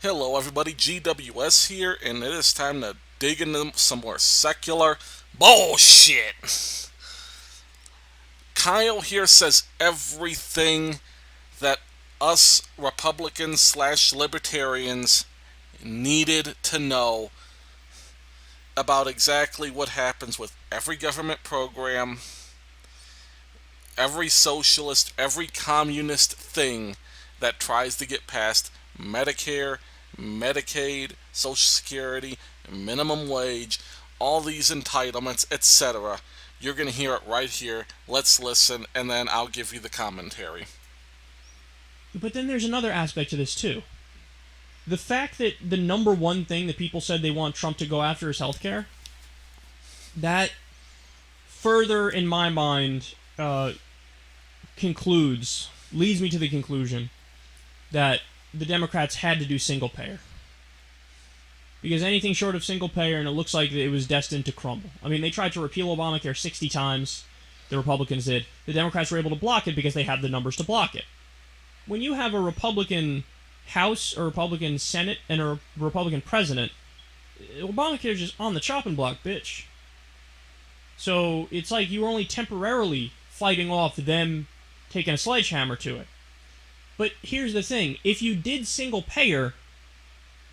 Hello, everybody. GWS here, and it is time to dig into some more secular bullshit. Kyle here says everything that us Republicans slash libertarians needed to know about exactly what happens with every government program, every socialist, every communist thing that tries to get past Medicare, Medicaid, Social Security, minimum wage, all these entitlements, etc. You're going to hear it right here. Let's listen, and then I'll give you the commentary. But then there's another aspect to this too. The fact that the number one thing that people said they want Trump to go after is healthcare, that further, in my mind, leads me to the conclusion that the Democrats had to do single payer. Because anything short of single payer, and it looks like it was destined to crumble. I mean, they tried to repeal Obamacare 60 times, the Republicans did. The Democrats were able to block it because they had the numbers to block it. When you have a Republican House, a Republican Senate, and a Republican President, Obamacare is just on the chopping block, bitch. So it's like you were only temporarily fighting off them taking a sledgehammer to it. But here's the thing. If you did single payer,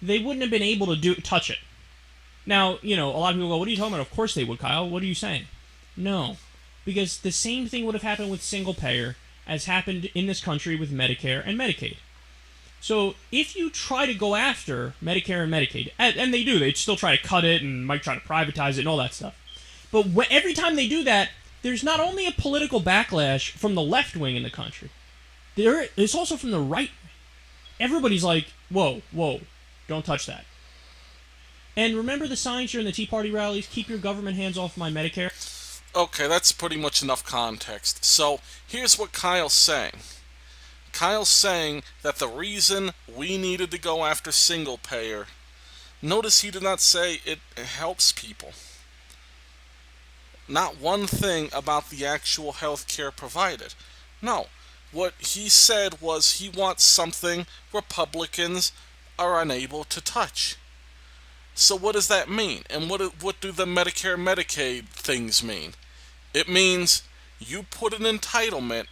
they wouldn't have been able to touch it. Now, a lot of people go, what are you talking about? Of course they would, Kyle. What are you saying? No. Because the same thing would have happened with single payer as happened in this country with Medicare and Medicaid. So if you try to go after Medicare and Medicaid, and they do, they still try to cut it and might try to privatize it and all that stuff. But every time they do that, there's not only a political backlash from the left wing in the country, there's also from the right wing. Everybody's like, whoa, don't touch that. And remember the signs during the Tea Party rallies? Keep your government hands off my Medicare. Okay, that's pretty much enough context. So here's what Kyle's saying. Kyle's saying that the reason we needed to go after single payer, notice he did not say it helps people. Not one thing about the actual health care provided. No. What he said was he wants something Republicans are unable to touch. So what does that mean? And what do the Medicare Medicaid things mean? It means you put an entitlement,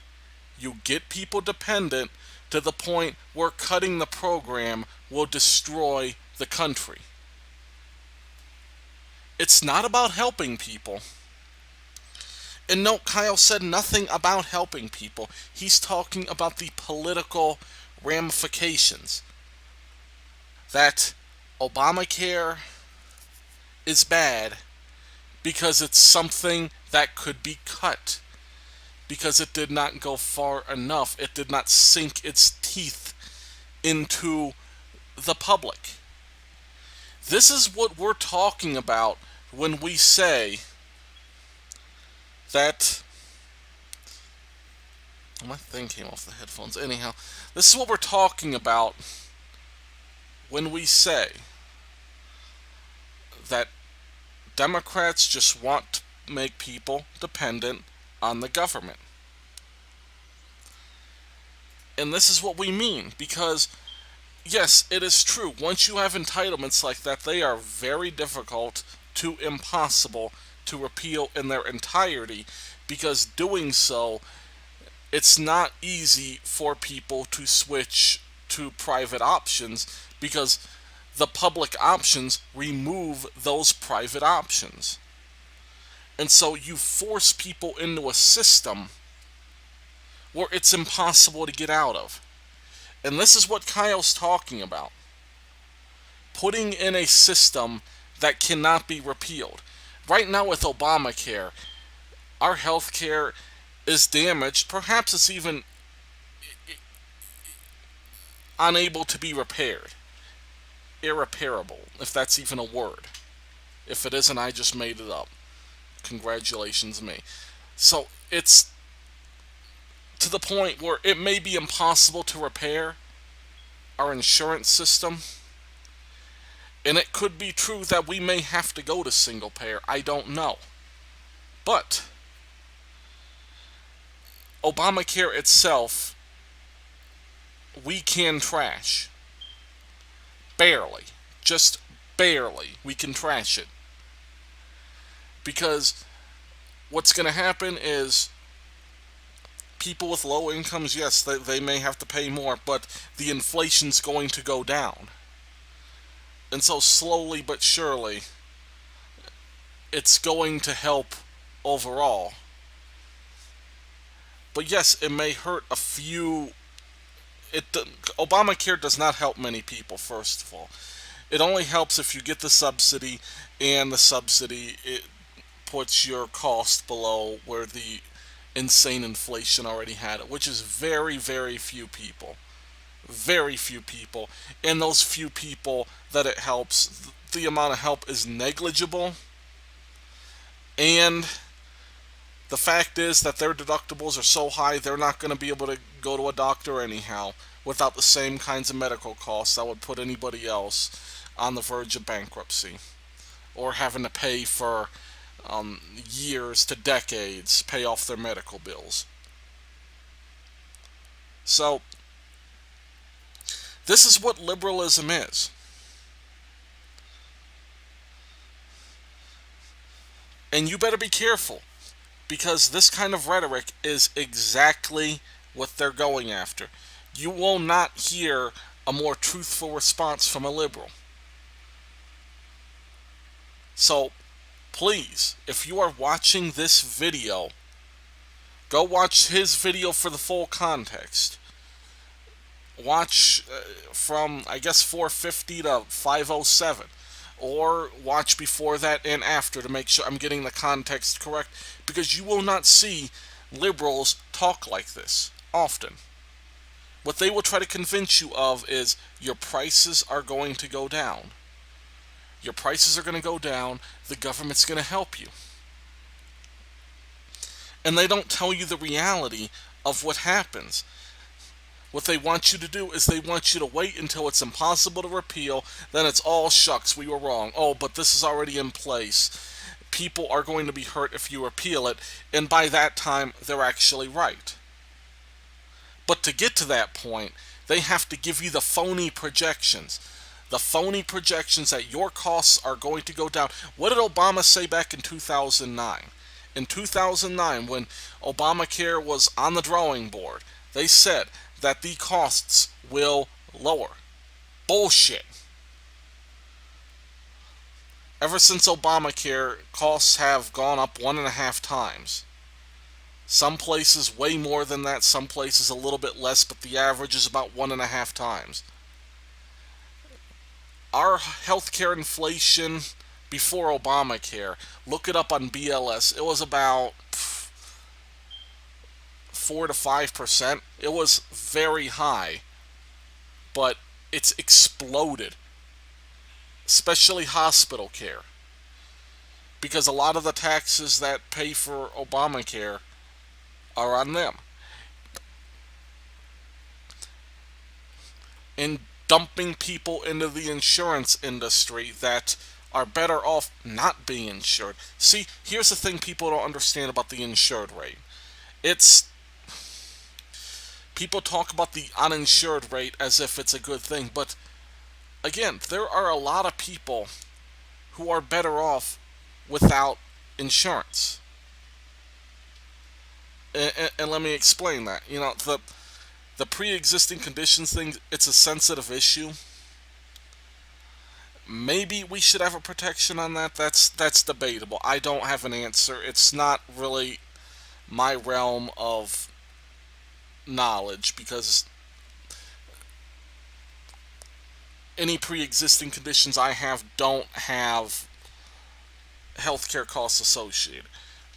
you get people dependent to the point where cutting the program will destroy the country. It's not about helping people. And note, Kyle said nothing about helping people. He's talking about the political ramifications. That Obamacare is bad because it's something that could be cut. Because it did not go far enough. It did not sink its teeth into the public. This is what we're talking about when we say that my thing came off the headphones. Anyhow, this is what we're talking about when we say that Democrats just want to make people dependent on the government. And this is what we mean, because yes, it is true. Once you have entitlements like that, they are very difficult to impossible to repeal in their entirety, because doing so, it's not easy for people to switch to private options, because the public options remove those private options. And so you force people into a system where it's impossible to get out of. And this is what Kyle's talking about. Putting in a system that cannot be repealed. Right now with Obamacare, our health care is damaged. Perhaps it's even unable to be repaired. Irreparable, if that's even a word. If it isn't, I just made it up. Congratulations, me. So it's to the point where it may be impossible to repair our insurance system. And it could be true that we may have to go to single payer. I don't know. But Obamacare itself, we can trash. barely, just barely, we can trash it. Because what's going to happen is people with low incomes, yes, they may have to pay more, but the inflation's going to go down. And so slowly but surely, it's going to help overall. But yes, it may hurt a few. Obamacare does not help many people, first of all. It only helps if you get the subsidy, and the subsidy it puts your cost below where the insane inflation already had it, which is very, very few people. Very few people. And those few people that it helps, the amount of help is negligible. And the fact is that their deductibles are so high, they're not going to be able to go to a doctor anyhow without the same kinds of medical costs that would put anybody else on the verge of bankruptcy or having to pay for years to decades pay off their medical bills. So, this is what liberalism is. And you better be careful, because this kind of rhetoric is exactly what they're going after. You will not hear a more truthful response from a liberal. So, please, if you are watching this video, go watch his video for the full context. Watch from, I guess, 450 to 507. Or watch before that and after to make sure I'm getting the context correct. Because you will not see liberals talk like this often. What they will try to convince you of is your prices are going to go down. Your prices are going to go down. The government's going to help you. And they don't tell you the reality of what happens. What they want you to do is they want you to wait until it's impossible to repeal. Then it's all shucks, we were wrong. Oh, but this is already in place. People are going to be hurt if you repeal it. And by that time, they're actually right. But to get to that point, they have to give you the phony projections. The phony projections that your costs are going to go down. What did Obama say back in 2009? In 2009, when Obamacare was on the drawing board, they said that the costs will lower. Bullshit. Ever since Obamacare, costs have gone up 1.5 times. Some places way more than that, some places a little bit less, but the average is about 1.5 times. Our healthcare inflation before Obamacare, look it up on BLS, it was about 4 to 5%. It was very high, but it's exploded, especially hospital care, because a lot of the taxes that pay for Obamacare are on them. And dumping people into the insurance industry that are better off not being insured. See, here's the thing people don't understand about the insured rate. People talk about the uninsured rate as if it's a good thing, but again, there are a lot of people who are better off without insurance. And let me explain that. You know, the pre-existing conditions thing, it's a sensitive issue. Maybe we should have a protection on that. That's debatable. I don't have an answer. It's not really my realm of knowledge, because any pre-existing conditions I have don't have healthcare costs associated.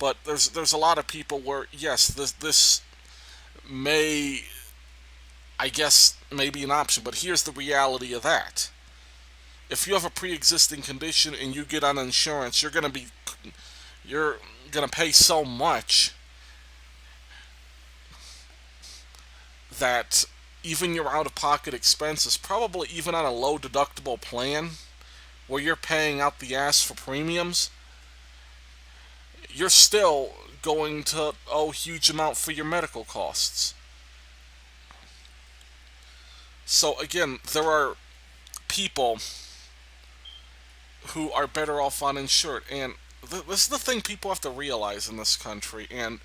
But there's a lot of people where, yes, this may, I guess, may be an option. But here's the reality of that. If you have a pre-existing condition and you get on insurance, you're gonna pay so much that even your out-of-pocket expenses, probably even on a low deductible plan where you're paying out the ass for premiums, you're still going to owe a huge amount for your medical costs. So again, there are people who are better off uninsured. And this is the thing people have to realize in this country. And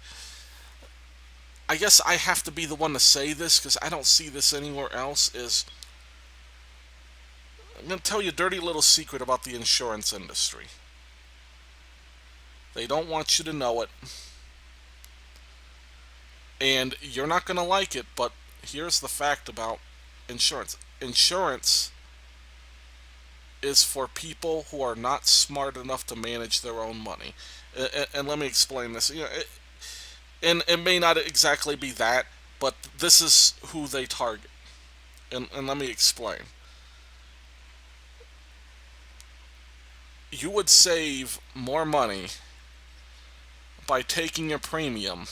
I guess I have to be the one to say this because I don't see this anywhere else. Is I'm going to tell you a dirty little secret about the insurance industry. They don't want you to know it. And you're not going to like it, but here's the fact about insurance. Insurance is for people who are not smart enough to manage their own money. And let me explain this. And it may not exactly be that, but this is who they target. And let me explain. You would save more money by taking your premium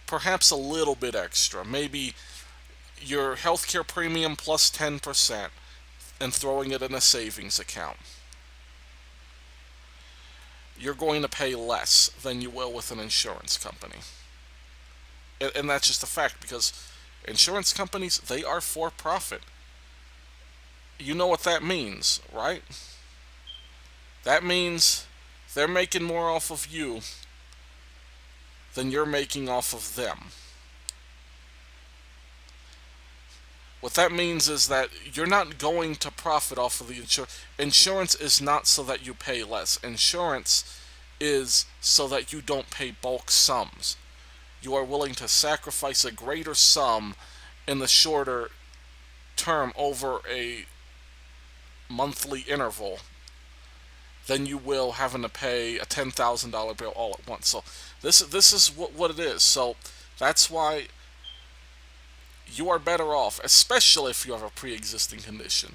perhaps a little bit extra, maybe your healthcare premium plus 10%, and throwing it in a savings account. You're going to pay less than you will with an insurance company. And that's just a fact, because insurance companies, they are for profit. You know what that means, right? That means they're making more off of you than you're making off of them. What that means is that you're not going to profit off of the insurance. Insurance is not so that you pay less. Insurance is so that you don't pay bulk sums. You are willing to sacrifice a greater sum in the shorter term over a monthly interval than you will having to pay a $10,000 bill all at once. So this is what it is. So that's why you are better off, especially if you have a pre-existing condition.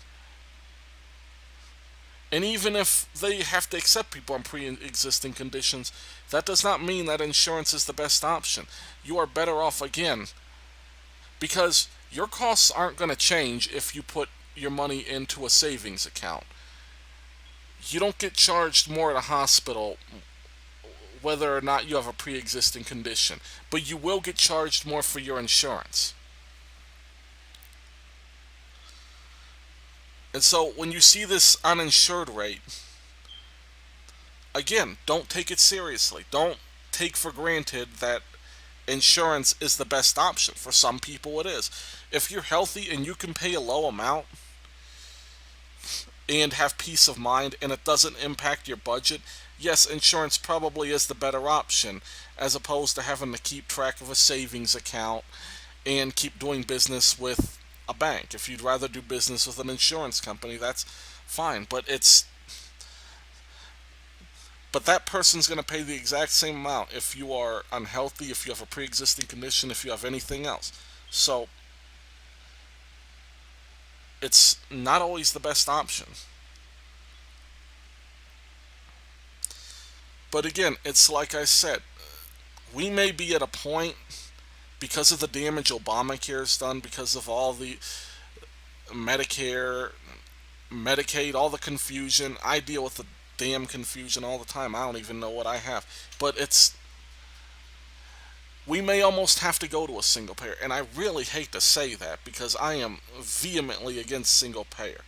And even if they have to accept people on pre-existing conditions, that does not mean that insurance is the best option. You are better off, again, because your costs aren't going to change if you put your money into a savings account. You don't get charged more at a hospital whether or not you have a pre-existing condition, but you will get charged more for your insurance. And so when you see this uninsured rate, again, don't take it seriously. Don't take for granted that insurance is the best option. For some people it is. If you're healthy and you can pay a low amount and have peace of mind and it doesn't impact your budget, yes, insurance probably is the better option, as opposed to having to keep track of a savings account and keep doing business with a bank. If you'd rather do business with an insurance company, that's fine, but that person's going to pay the exact same amount if you are unhealthy, if you have a pre-existing condition, if you have anything else. So it's not always the best option. But again, it's like I said, we may be at a point, because of the damage Obamacare has done, because of all the Medicare, Medicaid, all the confusion. I deal with the damn confusion all the time. I don't even know what I have. But we may almost have to go to a single payer. And I really hate to say that, because I am vehemently against single payer.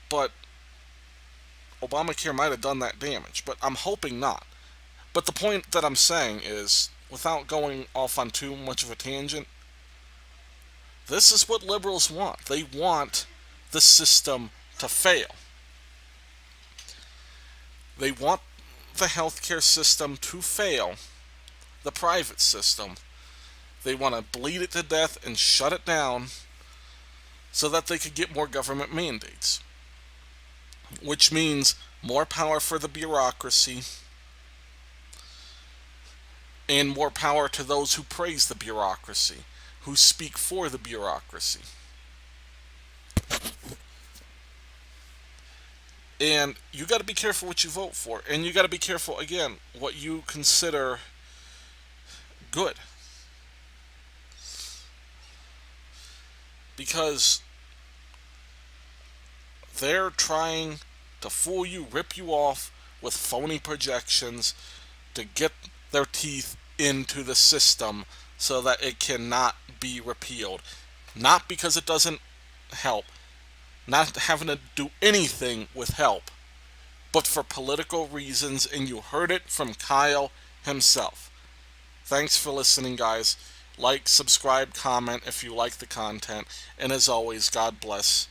But Obamacare might have done that damage, but I'm hoping not. But the point that I'm saying is, without going off on too much of a tangent, this is what liberals want. They want the system to fail. They want the healthcare system to fail, the private system. They want to bleed it to death and shut it down so that they could get more government mandates, which means more power for the bureaucracy and more power to those who praise the bureaucracy, who speak for the bureaucracy. And you got to be careful what you vote for, and you got to be careful, again, what you consider good. Because they're trying to fool you, rip you off with phony projections to get their teeth into the system so that it cannot be repealed. Not because it doesn't help, not having to do anything with help, but for political reasons, and you heard it from Kyle himself. Thanks for listening, guys. Like, subscribe, comment if you like the content, and as always, God bless